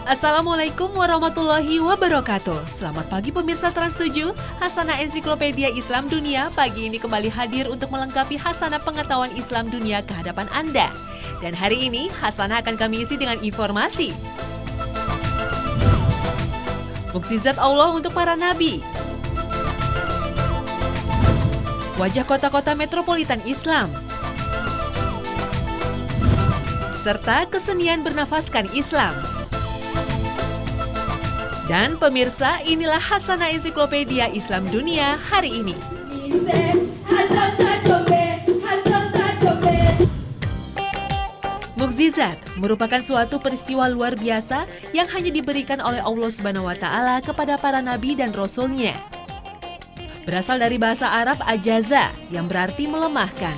Assalamualaikum warahmatullahi wabarakatuh. Selamat pagi pemirsa Trans7. Hasanah Ensiklopedia Islam Dunia pagi ini kembali hadir untuk melengkapi hasanah pengetahuan Islam dunia ke hadapan Anda. Dan hari ini hasanah akan kami isi dengan informasi mukjizat Allah untuk para nabi, wajah kota-kota metropolitan Islam, serta kesenian bernafaskan Islam. Dan pemirsa, inilah Hasanah Ensiklopedia Islam Dunia hari ini. Mukjizat merupakan suatu peristiwa luar biasa yang hanya diberikan oleh Allah Subhanahu wa Ta'ala kepada para nabi dan rasulnya. Berasal dari bahasa Arab ajaza yang berarti melemahkan.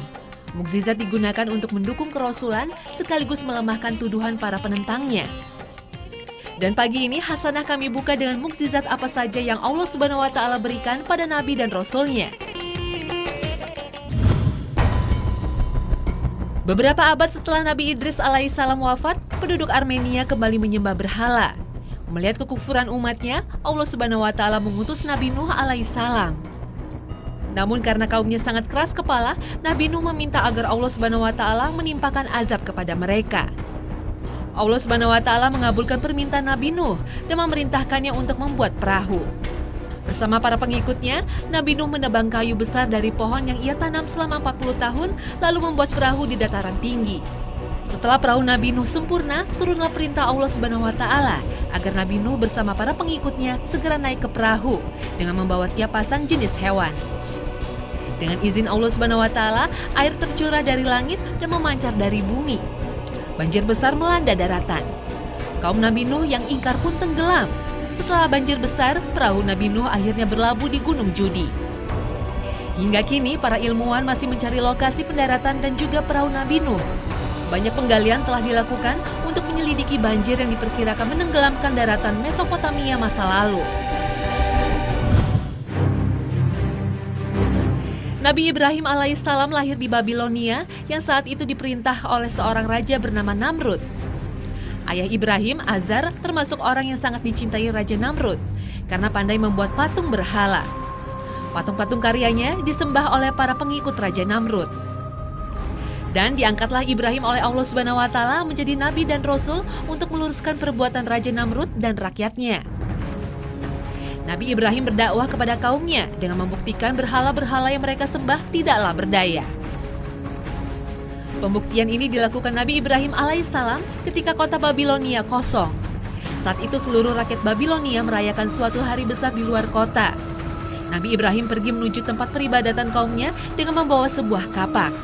Mukjizat digunakan untuk mendukung kerasulan sekaligus melemahkan tuduhan para penentangnya. Dan pagi ini hasanah kami buka dengan mukjizat apa saja yang Allah Subhanahu wa Ta'ala berikan pada nabi dan rasulnya. Beberapa abad setelah Nabi Idris alaihissalam wafat, penduduk Armenia kembali menyembah berhala. Melihat kekufuran umatnya, Allah Subhanahu wa Ta'ala mengutus Nabi Nuh alaihissalam. Namun karena kaumnya sangat keras kepala, Nabi Nuh meminta agar Allah Subhanahu wa Ta'ala menimpakan azab kepada mereka. Allah Subhanahu wa Ta'ala mengabulkan permintaan Nabi Nuh dan memerintahkannya untuk membuat perahu. Bersama para pengikutnya, Nabi Nuh menebang kayu besar dari pohon yang ia tanam selama 40 tahun, lalu membuat perahu di dataran tinggi. Setelah perahu Nabi Nuh sempurna, turunlah perintah Allah Subhanahu wa Ta'ala agar Nabi Nuh bersama para pengikutnya segera naik ke perahu dengan membawa tiap pasang jenis hewan. Dengan izin Allah Subhanahu wa Ta'ala, air tercurah dari langit dan memancar dari bumi. Banjir besar melanda daratan. Kaum Nabi Nuh yang ingkar pun tenggelam. Setelah banjir besar, perahu Nabi Nuh akhirnya berlabuh di Gunung Judi. Hingga kini, para ilmuwan masih mencari lokasi pendaratan dan juga perahu Nabi Nuh. Banyak penggalian telah dilakukan untuk menyelidiki banjir yang diperkirakan menenggelamkan daratan Mesopotamia masa lalu. Nabi Ibrahim alaihissalam lahir di Babilonia yang saat itu diperintah oleh seorang raja bernama Namrud. Ayah Ibrahim, Azar, termasuk orang yang sangat dicintai Raja Namrud karena pandai membuat patung berhala. Patung-patung karyanya disembah oleh para pengikut Raja Namrud. Dan diangkatlah Ibrahim oleh Allah Subhanahu wa Ta'ala menjadi nabi dan rasul untuk meluruskan perbuatan Raja Namrud dan rakyatnya. Nabi Ibrahim berdakwah kepada kaumnya dengan membuktikan berhala-berhala yang mereka sembah tidaklah berdaya. Pembuktian ini dilakukan Nabi Ibrahim alaihissalam ketika kota Babilonia kosong. Saat itu seluruh rakyat Babilonia merayakan suatu hari besar di luar kota. Nabi Ibrahim pergi menuju tempat peribadatan kaumnya dengan membawa sebuah kapak.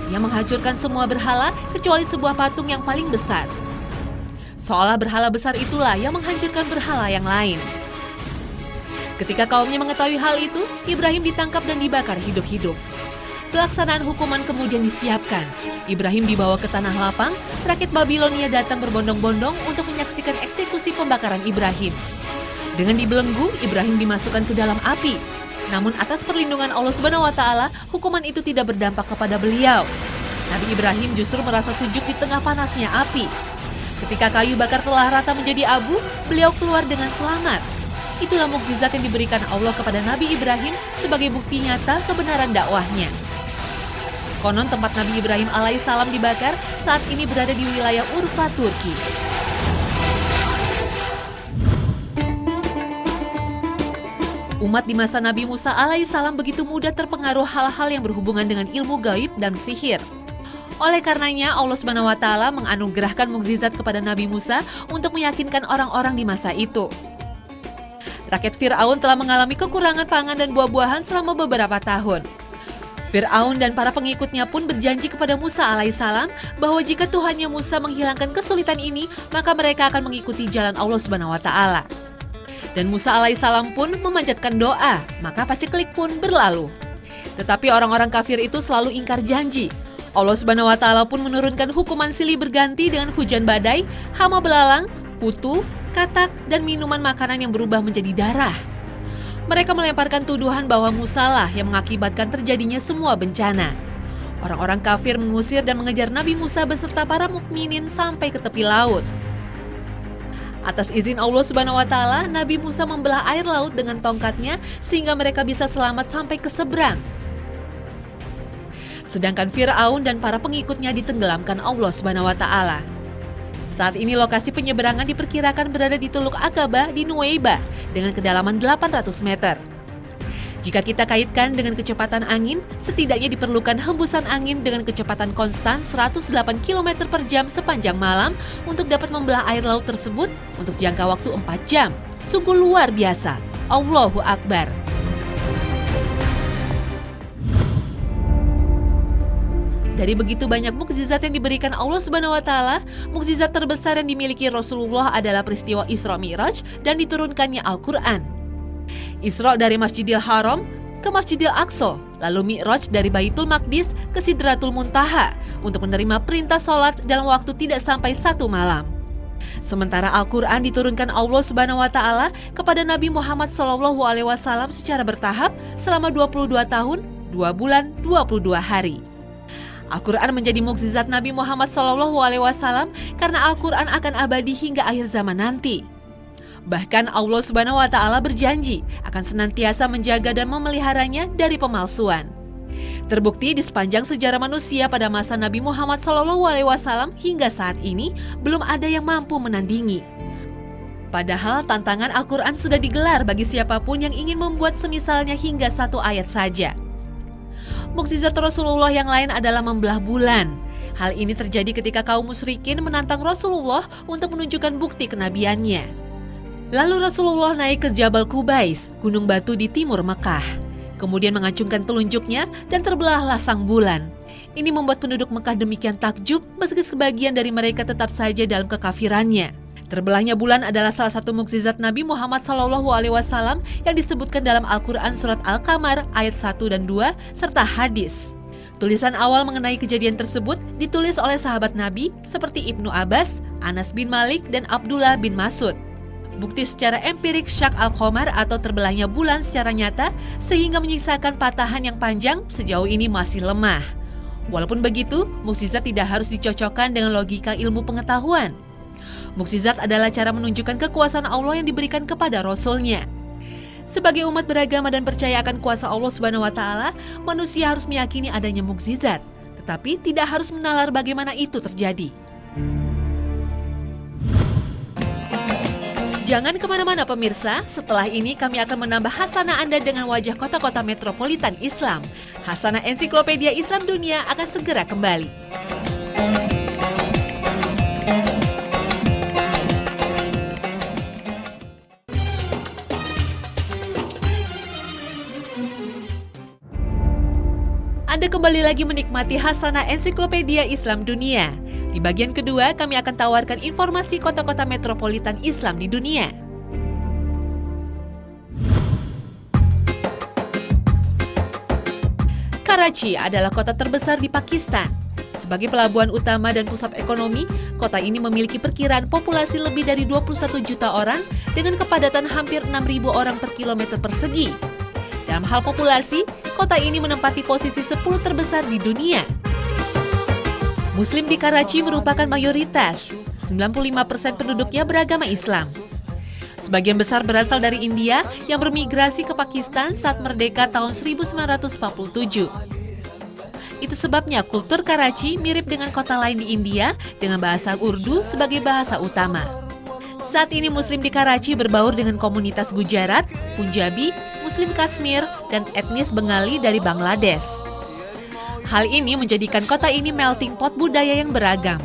Ia menghancurkan semua berhala kecuali sebuah patung yang paling besar. Seolah berhala besar itulah yang menghancurkan berhala yang lain. Ketika kaumnya mengetahui hal itu, Ibrahim ditangkap dan dibakar hidup-hidup. Pelaksanaan hukuman kemudian disiapkan. Ibrahim dibawa ke tanah lapang, rakyat Babilonia datang berbondong-bondong untuk menyaksikan eksekusi pembakaran Ibrahim. Dengan dibelenggu, Ibrahim dimasukkan ke dalam api. Namun atas perlindungan Allah Subhanahu wa Ta'ala, hukuman itu tidak berdampak kepada beliau. Nabi Ibrahim justru merasa sejuk di tengah panasnya api. Ketika kayu bakar telah rata menjadi abu, beliau keluar dengan selamat. Itulah mukjizat yang diberikan Allah kepada Nabi Ibrahim sebagai bukti nyata kebenaran dakwahnya. Konon tempat Nabi Ibrahim alaihissalam dibakar saat ini berada di wilayah Urfa, Turki. Umat di masa Nabi Musa alaihissalam begitu mudah terpengaruh hal-hal yang berhubungan dengan ilmu gaib dan sihir. Oleh karenanya Allah Subhanahu wa Ta'ala menganugerahkan mukjizat kepada Nabi Musa untuk meyakinkan orang-orang di masa itu. Rakyat Fir'aun telah mengalami kekurangan pangan dan buah-buahan selama beberapa tahun. Fir'aun dan para pengikutnya pun berjanji kepada Musa alaihissalam bahwa jika Tuhannya Musa menghilangkan kesulitan ini, maka mereka akan mengikuti jalan Allah Subhanahu wa Ta'ala. Dan Musa alaihissalam pun memanjatkan doa, maka paceklik pun berlalu. Tetapi orang-orang kafir itu selalu ingkar janji. Allah Subhanahu wa Ta'ala pun menurunkan hukuman silih berganti dengan hujan badai, hama belalang, kutu, katak, dan minuman makanan yang berubah menjadi darah. Mereka melemparkan tuduhan bahwa Musa lah yang mengakibatkan terjadinya semua bencana. Orang-orang kafir mengusir dan mengejar Nabi Musa beserta para mukminin sampai ke tepi laut. Atas izin Allah Subhanahu wa Ta'ala, Nabi Musa membelah air laut dengan tongkatnya sehingga mereka bisa selamat sampai ke seberang. Sedangkan Fir'aun dan para pengikutnya ditenggelamkan Allah Subhanahu wa Ta'ala. Saat ini lokasi penyeberangan diperkirakan berada di Teluk Aqabah di Nuwaibah dengan kedalaman 800 meter. Jika kita kaitkan dengan kecepatan angin, setidaknya diperlukan hembusan angin dengan kecepatan konstan 108 km per jam sepanjang malam untuk dapat membelah air laut tersebut untuk jangka waktu 4 jam. Sungguh luar biasa. Allahu Akbar. Dari begitu banyak mukjizat yang diberikan Allah Subhanahu wa Ta'ala, mukjizat terbesar yang dimiliki Rasulullah adalah peristiwa Isra Mi'raj dan diturunkannya Al-Quran. Isra dari Masjidil Haram ke Masjidil Aqsa, lalu Mi'raj dari Baitul Maqdis ke Sidratul Muntaha untuk menerima perintah sholat dalam waktu tidak sampai 1 malam. Sementara Al-Quran diturunkan Allah Subhanahu wa Ta'ala kepada Nabi Muhammad SAW secara bertahap selama 22 tahun, 2 bulan, 22 hari. Al-Quran menjadi mukjizat Nabi Muhammad SAW karena Al-Quran akan abadi hingga akhir zaman nanti. Bahkan Allah Subhanahu wa Ta'ala berjanji akan senantiasa menjaga dan memeliharanya dari pemalsuan. Terbukti di sepanjang sejarah manusia pada masa Nabi Muhammad SAW hingga saat ini belum ada yang mampu menandingi. Padahal tantangan Al-Quran sudah digelar bagi siapapun yang ingin membuat semisalnya hingga 1 ayat saja. Mukjizat Rasulullah yang lain adalah membelah bulan. Hal ini terjadi ketika kaum musyrikin menantang Rasulullah untuk menunjukkan bukti kenabiannya. Lalu Rasulullah naik ke Jabal Qubais, gunung batu di timur Mekah. Kemudian mengacungkan telunjuknya dan terbelahlah sang bulan. Ini membuat penduduk Mekah demikian takjub meski sebagian dari mereka tetap saja dalam kekafirannya. Terbelahnya bulan adalah salah satu mukjizat Nabi Muhammad SAW yang disebutkan dalam Al-Quran surat Al-Qamar ayat 1 dan 2 serta hadis. Tulisan awal mengenai kejadian tersebut ditulis oleh sahabat Nabi seperti Ibnu Abbas, Anas bin Malik, dan Abdullah bin Mas'ud. Bukti secara empirik syak al-qamar atau terbelahnya bulan secara nyata sehingga menyisakan patahan yang panjang sejauh ini masih lemah. Walaupun begitu, mukjizat tidak harus dicocokkan dengan logika ilmu pengetahuan. Mukjizat adalah cara menunjukkan kekuasaan Allah yang diberikan kepada Rasul-Nya. Sebagai umat beragama dan percaya akan kuasa Allah Subhanahu wa Ta'ala, manusia harus meyakini adanya mukjizat, tetapi tidak harus menalar bagaimana itu terjadi. Jangan kemana-mana pemirsa, setelah ini kami akan menambah hasanah Anda dengan wajah kota-kota metropolitan Islam. Hasanah Ensiklopedia Islam Dunia akan segera kembali. Anda kembali lagi menikmati Hasanah Ensiklopedia Islam Dunia. Di bagian kedua, kami akan tawarkan informasi kota-kota metropolitan Islam di dunia. Karachi adalah kota terbesar di Pakistan. Sebagai pelabuhan utama dan pusat ekonomi, kota ini memiliki perkiraan populasi lebih dari 21 juta orang dengan kepadatan hampir 6.000 orang per kilometer persegi. Dalam hal populasi, kota ini menempati posisi 10 terbesar di dunia. Muslim di Karachi merupakan mayoritas, 95% penduduknya beragama Islam. Sebagian besar berasal dari India yang bermigrasi ke Pakistan saat merdeka tahun 1947. Itu sebabnya kultur Karachi mirip dengan kota lain di India dengan bahasa Urdu sebagai bahasa utama. Saat ini Muslim di Karachi berbaur dengan komunitas Gujarat, Punjabi, Muslim Kashmir, dan etnis Bengali dari Bangladesh. Hal ini menjadikan kota ini melting pot budaya yang beragam.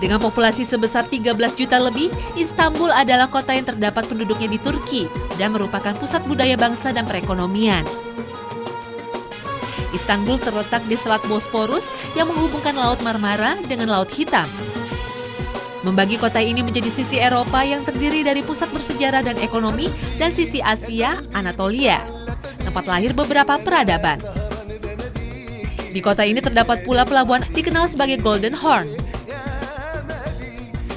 Dengan populasi sebesar 13 juta lebih, Istanbul adalah kota yang terdapat penduduknya di Turki dan merupakan pusat budaya bangsa dan perekonomian. Istanbul terletak di Selat Bosporus yang menghubungkan Laut Marmara dengan Laut Hitam. Membagi kota ini menjadi sisi Eropa yang terdiri dari pusat bersejarah dan ekonomi dan sisi Asia, Anatolia, tempat lahir beberapa peradaban. Di kota ini terdapat pula pelabuhan dikenal sebagai Golden Horn.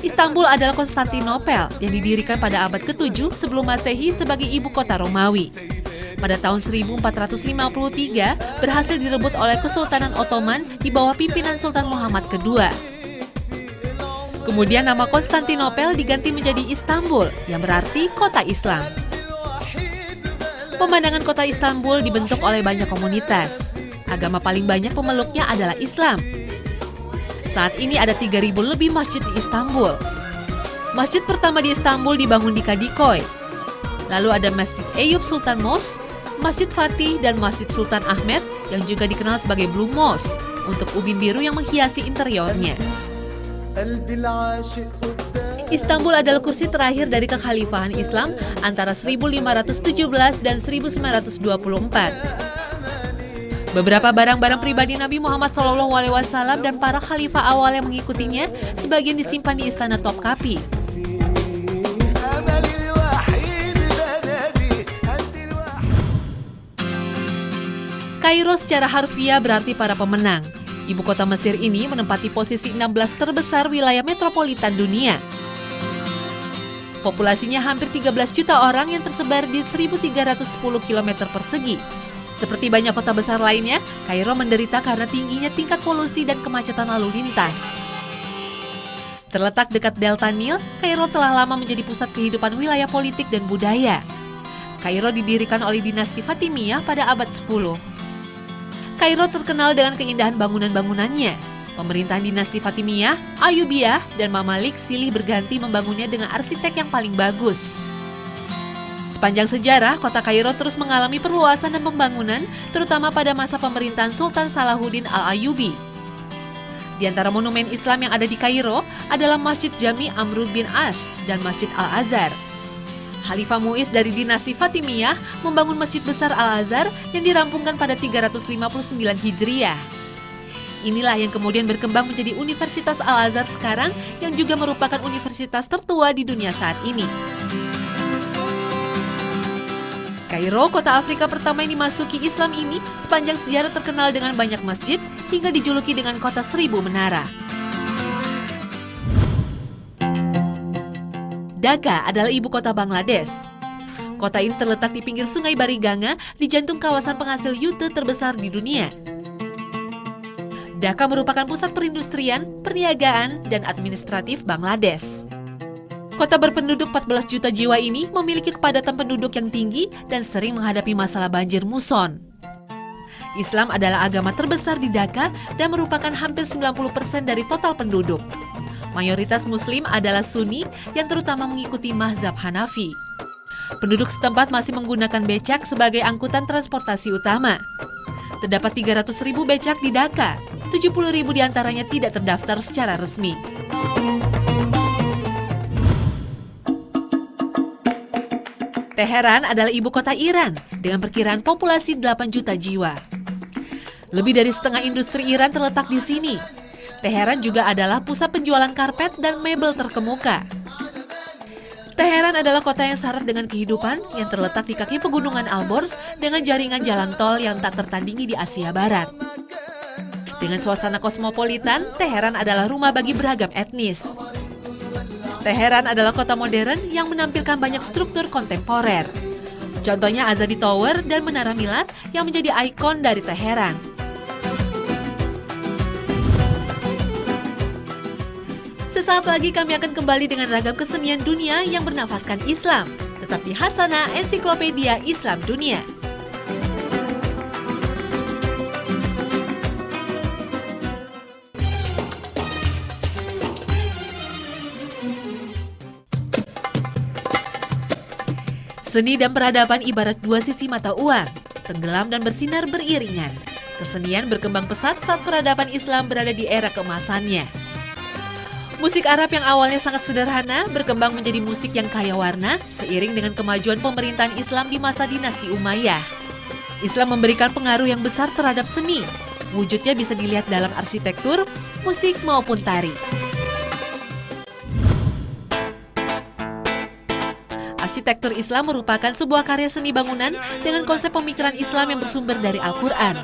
Istanbul adalah Konstantinopel yang didirikan pada abad ke-7 sebelum Masehi sebagai ibu kota Romawi. pada tahun 1453 berhasil direbut oleh Kesultanan Ottoman di bawah pimpinan Sultan Muhammad II. Kemudian nama Konstantinopel diganti menjadi Istanbul, yang berarti kota Islam. Pemandangan kota Istanbul dibentuk oleh banyak komunitas. Agama paling banyak pemeluknya adalah Islam. Saat ini ada 3.000 lebih masjid di Istanbul. Masjid pertama di Istanbul dibangun di Kadikoy. Lalu ada Masjid Eyüp Sultan Mosque, Masjid Fatih, dan Masjid Sultan Ahmed yang juga dikenal sebagai Blue Mosque untuk ubin biru yang menghiasi interiornya. Istanbul adalah kursi terakhir dari kekhalifahan Islam antara 1517 dan 1924. Beberapa barang-barang pribadi Nabi Muhammad SAW dan para khalifah awal yang mengikutinya sebagian disimpan di Istana Topkapi. Kairo secara harfiah berarti para pemenang. Ibu kota Mesir ini menempati posisi 16 terbesar wilayah metropolitan dunia. Populasinya hampir 13 juta orang yang tersebar di 1.310 km persegi. Seperti banyak kota besar lainnya, Kairo menderita karena tingginya tingkat polusi dan kemacetan lalu lintas. Terletak dekat Delta Nil, Kairo telah lama menjadi pusat kehidupan wilayah politik dan budaya. Kairo didirikan oleh dinasti Fatimiyah pada abad 10. Kairo terkenal dengan keindahan bangunan-bangunannya. Pemerintahan dinasti Fatimiyah, Ayyubiyah, dan Mamalik silih berganti membangunnya dengan arsitek yang paling bagus. Sepanjang sejarah, kota Kairo terus mengalami perluasan dan pembangunan, terutama pada masa pemerintahan Sultan Salahuddin Al-Ayyubi. Di antara monumen Islam yang ada di Kairo adalah Masjid Jami Amr bin As dan Masjid Al-Azhar. Khalifah Mu'iz dari dinasti Fatimiyah membangun Masjid Besar Al-Azhar yang dirampungkan pada 359 Hijriah. Inilah yang kemudian berkembang menjadi Universitas Al-Azhar sekarang yang juga merupakan universitas tertua di dunia saat ini. Kairo, kota Afrika pertama yang dimasuki Islam ini, sepanjang sejarah terkenal dengan banyak masjid hingga dijuluki dengan kota 1000 menara. Dhaka adalah ibu kota Bangladesh. Kota ini terletak di pinggir sungai Bariganga di jantung kawasan penghasil jute terbesar di dunia. Dhaka merupakan pusat perindustrian, perniagaan, dan administratif Bangladesh. Kota berpenduduk 14 juta jiwa ini memiliki kepadatan penduduk yang tinggi dan sering menghadapi masalah banjir muson. Islam adalah agama terbesar di Dhaka dan merupakan hampir 90% dari total penduduk. Mayoritas Muslim adalah Sunni yang terutama mengikuti mazhab Hanafi. Penduduk setempat masih menggunakan becak sebagai angkutan transportasi utama. Terdapat 300.000 becak di Dhaka, 70.000 diantaranya tidak terdaftar secara resmi. Teheran adalah ibu kota Iran dengan perkiraan populasi 8 juta jiwa. Lebih dari setengah industri Iran terletak di sini. Teheran juga adalah pusat penjualan karpet dan mebel terkemuka. Teheran adalah kota yang syarat dengan kehidupan yang terletak di kaki pegunungan Alborz dengan jaringan jalan tol yang tak tertandingi di Asia Barat. Dengan suasana kosmopolitan, Teheran adalah rumah bagi beragam etnis. Teheran adalah kota modern yang menampilkan banyak struktur kontemporer. Contohnya Azadi Tower dan Menara Milad yang menjadi ikon dari Teheran. Sesaat lagi kami akan kembali dengan ragam kesenian dunia yang bernafaskan Islam. Tetap di Hasanah Ensiklopedia Islam Dunia. Seni dan peradaban ibarat dua sisi mata uang, tenggelam dan bersinar beriringan. Kesenian berkembang pesat saat peradaban Islam berada di era keemasannya. Musik Arab yang awalnya sangat sederhana berkembang menjadi musik yang kaya warna seiring dengan kemajuan pemerintahan Islam di masa dinasti Umayyah. Islam memberikan pengaruh yang besar terhadap seni. Wujudnya bisa dilihat dalam arsitektur, musik maupun tari. Arsitektur Islam merupakan sebuah karya seni bangunan dengan konsep pemikiran Islam yang bersumber dari Al-Quran.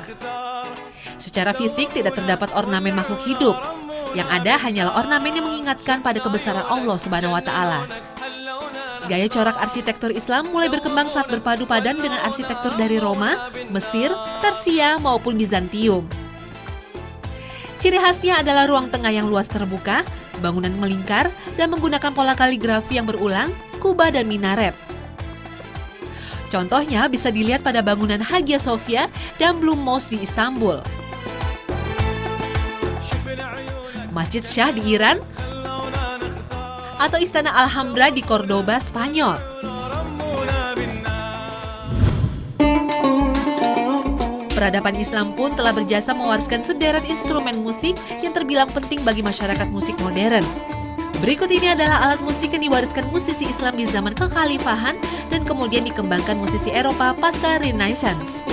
Secara fisik tidak terdapat ornamen makhluk hidup. Yang ada hanyalah ornamen yang mengingatkan pada kebesaran Allah Subhanahu wa Ta'ala. Gaya corak arsitektur Islam mulai berkembang saat berpadu padan dengan arsitektur dari Roma, Mesir, Persia maupun Bizantium. Ciri khasnya adalah ruang tengah yang luas terbuka, bangunan melingkar, dan menggunakan pola kaligrafi yang berulang, kubah dan minaret. Contohnya bisa dilihat pada bangunan Hagia Sophia dan Blue Mosque di Istanbul. Masjid Shah di Iran, atau Istana Alhambra di Cordoba, Spanyol. Peradaban Islam pun telah berjasa mewariskan sederet instrumen musik yang terbilang penting bagi masyarakat musik modern. Berikut ini adalah alat musik yang diwariskan musisi Islam di zaman kekhalifahan dan kemudian dikembangkan musisi Eropa pasca Renaissance.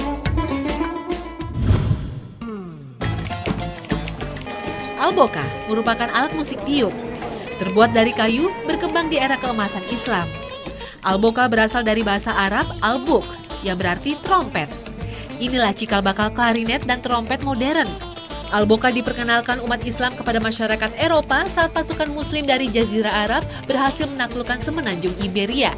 Alboka merupakan alat musik tiup. Terbuat dari kayu, berkembang di era keemasan Islam. Alboka berasal dari bahasa Arab albuk, yang berarti trompet. Inilah cikal bakal klarinet dan trompet modern. Alboka diperkenalkan umat Islam kepada masyarakat Eropa saat pasukan Muslim dari Jazirah Arab berhasil menaklukkan semenanjung Iberia.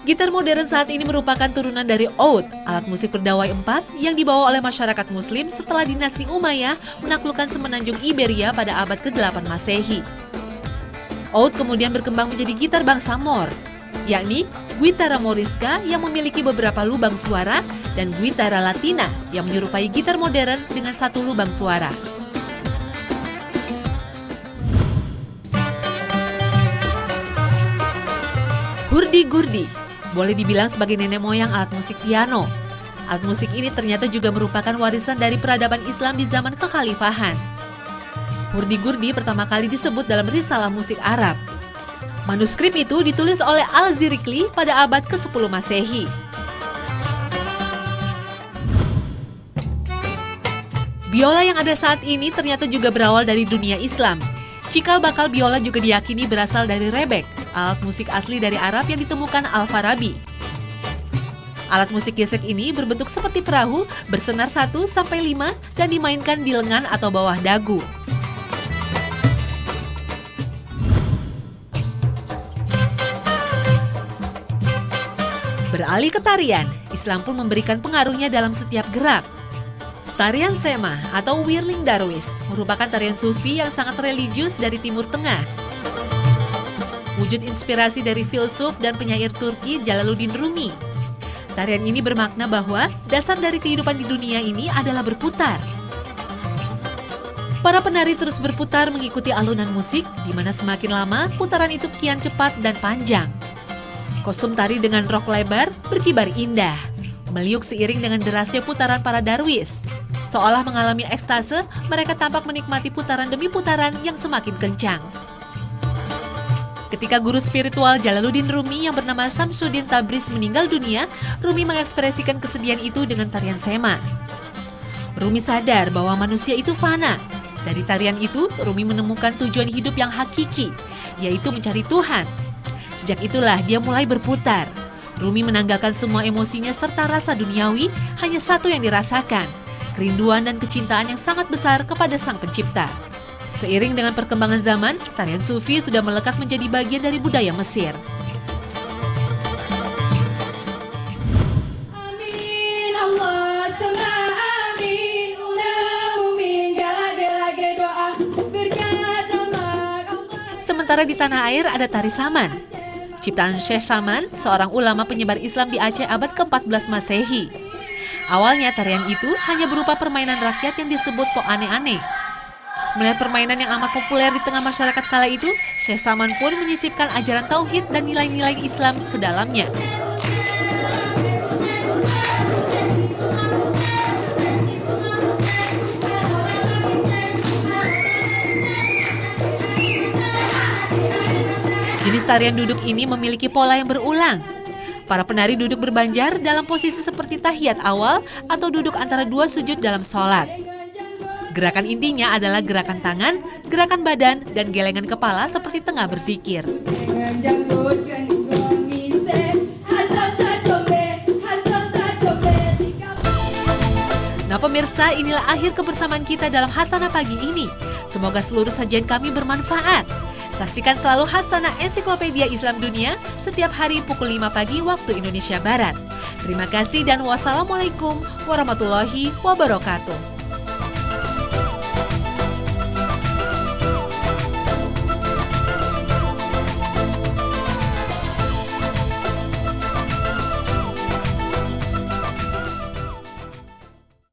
Gitar modern saat ini merupakan turunan dari oud, alat musik berdawai 4 yang dibawa oleh masyarakat Muslim setelah dinasti Umayyah menaklukkan semenanjung Iberia pada abad ke-8 Masehi. Oud kemudian berkembang menjadi gitar bangsa Mor, yakni guitarra morisca yang memiliki beberapa lubang suara dan guitarra latina yang menyerupai gitar modern dengan satu lubang suara. Hurdi-gurdi boleh dibilang sebagai nenek moyang alat musik piano. Alat musik ini ternyata juga merupakan warisan dari peradaban Islam di zaman kekhalifahan. Hurdi-gurdi pertama kali disebut dalam risalah musik Arab. Manuskrip itu ditulis oleh Al-Zirikli pada abad ke-10 Masehi. Biola yang ada saat ini ternyata juga berawal dari dunia Islam. Cikal bakal biola juga diyakini berasal dari rebek, alat musik asli dari Arab yang ditemukan Al-Farabi. Alat musik gesek ini berbentuk seperti perahu, bersenar 1-5 dan dimainkan di lengan atau bawah dagu. Beralih ke tarian, Islam pun memberikan pengaruhnya dalam setiap gerak. Tarian Sema atau Whirling Darwish merupakan tarian sufi yang sangat religius dari Timur Tengah. Wujud inspirasi dari filsuf dan penyair Turki Jalaluddin Rumi. Tarian ini bermakna bahwa dasar dari kehidupan di dunia ini adalah berputar. Para penari terus berputar mengikuti alunan musik, di mana semakin lama putaran itu kian cepat dan panjang. Kostum tari dengan rok lebar berkibar indah, meliuk seiring dengan derasnya putaran para darwis. Seolah mengalami ekstase, mereka tampak menikmati putaran demi putaran yang semakin kencang. Ketika guru spiritual Jalaluddin Rumi yang bernama Samsuddin Tabriz meninggal dunia, Rumi mengekspresikan kesedihan itu dengan tarian Sema. Rumi sadar bahwa manusia itu fana. Dari tarian itu, Rumi menemukan tujuan hidup yang hakiki, yaitu mencari Tuhan. Sejak itulah dia mulai berputar. Rumi menanggalkan semua emosinya serta rasa duniawi, hanya satu yang dirasakan, kerinduan dan kecintaan yang sangat besar kepada Sang Pencipta. Seiring dengan perkembangan zaman, tarian sufi sudah melekat menjadi bagian dari budaya Mesir. Amin Allah amin mumin lage doa berkat rahmat Allah. Sementara di tanah air ada tari Saman. Ciptaan Syekh Saman, seorang ulama penyebar Islam di Aceh abad ke-14 Masehi. Awalnya tarian itu hanya berupa permainan rakyat yang disebut po ane-ane. Melihat permainan yang amat populer di tengah masyarakat kala itu, Syekh Saman pun menyisipkan ajaran tauhid dan nilai-nilai Islam ke dalamnya. Jenis tarian duduk ini memiliki pola yang berulang. Para penari duduk berbanjar dalam posisi seperti tahiyat awal atau duduk antara dua sujud dalam sholat. Gerakan intinya adalah gerakan tangan, gerakan badan, dan gelengan kepala seperti tengah berzikir. Nah pemirsa, inilah akhir kebersamaan kita dalam Hasanah Pagi ini. Semoga seluruh sajian kami bermanfaat. Saksikan selalu Hasanah Ensiklopedia Islam Dunia setiap hari pukul 5 pagi waktu Indonesia Barat. Terima kasih dan wassalamualaikum warahmatullahi wabarakatuh.